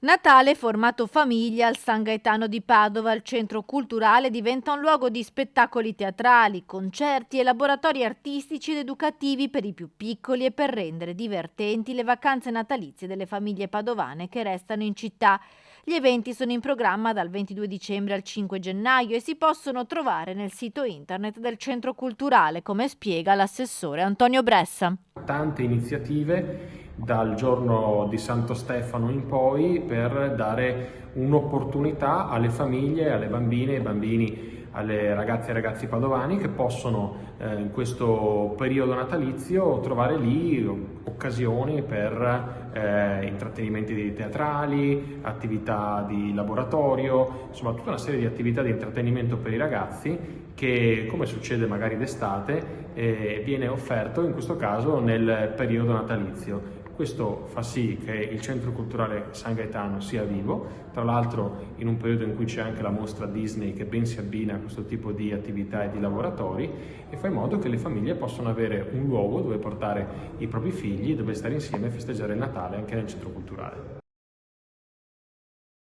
Natale formato famiglia al San Gaetano di Padova. Il centro culturale diventa un luogo di spettacoli teatrali, concerti e laboratori artistici ed educativi per i più piccoli e per rendere divertenti le vacanze natalizie delle famiglie padovane che restano in città. Gli eventi sono in programma dal 22 dicembre al 5 gennaio e si possono trovare nel sito internet del centro culturale, come spiega l'assessore Antonio Bressa. Tante iniziative dal giorno di Santo Stefano in poi per dare un'opportunità alle famiglie, alle bambine e ai bambini, alle ragazze e ragazzi padovani che possono in questo periodo natalizio trovare lì occasioni per intrattenimenti teatrali, attività di laboratorio, insomma tutta una serie di attività di intrattenimento per i ragazzi che, come succede magari d'estate, viene offerto in questo caso nel periodo natalizio. Questo fa sì che il Centro Culturale San Gaetano sia vivo, tra l'altro in un periodo in cui c'è anche la mostra Disney che ben si abbina a questo tipo di attività e di laboratori e fa in modo che le famiglie possano avere un luogo dove portare i propri figli, dove stare insieme e festeggiare il Natale anche nel Centro Culturale.